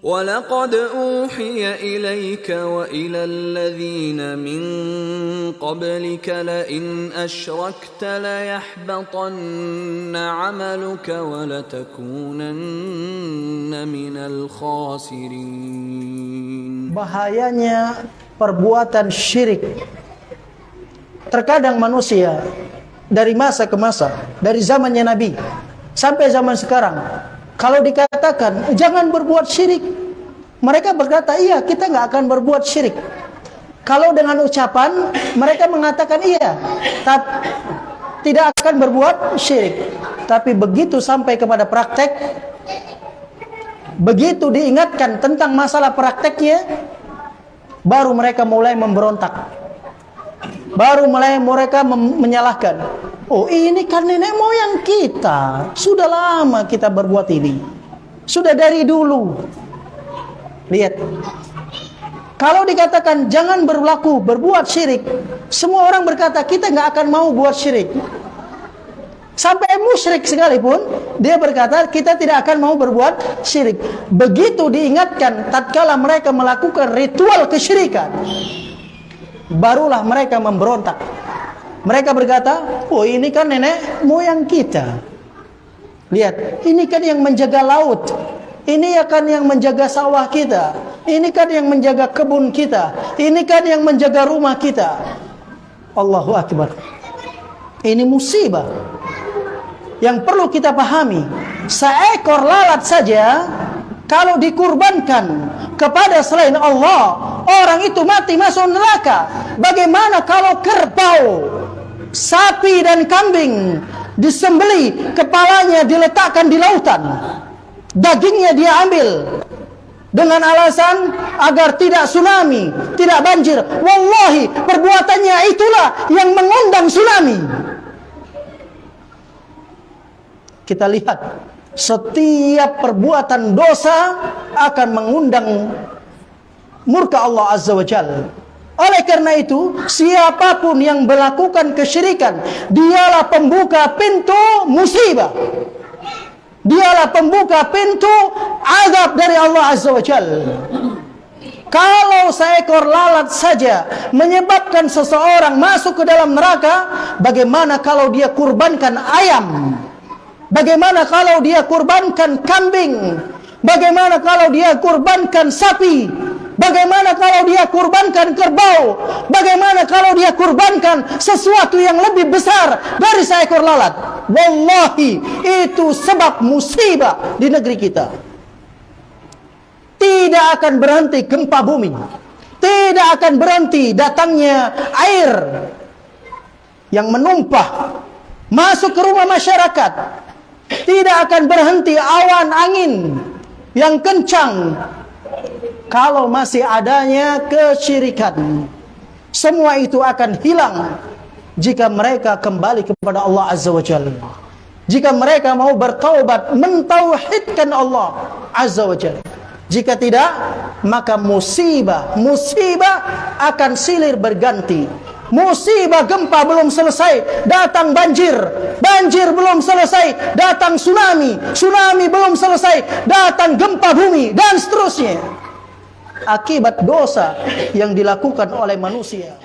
وَلَقَدْ أُوحِيَ إِلَيْكَ وَإِلَى الَّذِينَ مِن قَبْلِكَ لَئِنْ أَشْرَكْتَ لَيَحْبَطَنَّ عَمَلُكَ وَلَتَكُونَنَّ مِنَ الْخَاسِرِينَ. Bahayanya perbuatan syirik. Terkadang manusia dari masa ke masa, dari zamannya Nabi sampai zaman sekarang, kalau dikatakan jangan berbuat syirik, mereka berkata iya, kita nggak akan berbuat syirik. Kalau dengan ucapan mereka mengatakan iya, tidak akan berbuat syirik. Tapi begitu sampai kepada praktek, begitu diingatkan tentang masalah prakteknya, baru mereka mulai memberontak. Baru mulai mereka menyalahkan. Oh, ini kan nenek moyang kita. Sudah lama kita berbuat ini. Sudah dari dulu. Lihat. Kalau dikatakan jangan berbuat syirik, semua orang berkata kita nggak akan mau buat syirik. Sampai musyrik sekalipun, dia berkata kita tidak akan mau berbuat syirik. Begitu diingatkan tatkala mereka melakukan ritual kesyirikan, barulah mereka memberontak. Mereka berkata, oh ini kan nenek moyang kita. Lihat, ini kan yang menjaga laut. Ini kan yang menjaga sawah kita. Ini kan yang menjaga kebun kita. Ini kan yang menjaga rumah kita. Allahu Akbar. Ini musibah yang perlu kita pahami. Seekor lalat saja kalau dikurbankan kepada selain Allah, orang itu mati masuk neraka. Bagaimana kalau kerbau, sapi dan kambing disembeli, kepalanya diletakkan di lautan, dagingnya dia ambil dengan alasan agar tidak tsunami, tidak banjir. Wallahi, perbuatannya itulah yang mengundang tsunami. Kita lihat, setiap perbuatan dosa akan mengundang murka Allah Azza wa Jalla. Oleh karena itu, siapapun yang melakukan kesyirikan, dialah pembuka pintu musibah. Dialah pembuka pintu azab dari Allah Azza wa Jalla. Kalau seekor lalat saja menyebabkan seseorang masuk ke dalam neraka, bagaimana kalau dia kurbankan ayam? Bagaimana kalau dia kurbankan kambing? Bagaimana kalau dia kurbankan sapi? Bagaimana kalau dia kurbankan kerbau? Bagaimana kalau dia kurbankan sesuatu yang lebih besar dari seekor lalat? Wallahi, itu sebab musibah di negeri kita. Tidak akan berhenti gempa bumi. Tidak akan berhenti datangnya air yang menumpah masuk ke rumah masyarakat. Tidak akan berhenti awan angin yang kencang kalau masih adanya kesyirikan. Semua itu akan hilang jika mereka kembali kepada Allah Azza wa Jalla. Jika mereka mau bertaubat, mentauhidkan Allah Azza wa Jalla. Jika tidak, maka musibah akan silih berganti. Musibah gempa belum selesai, datang banjir. Banjir belum selesai, datang tsunami. Tsunami belum selesai, datang gempa bumi, dan seterusnya. Akibat dosa yang dilakukan oleh manusia.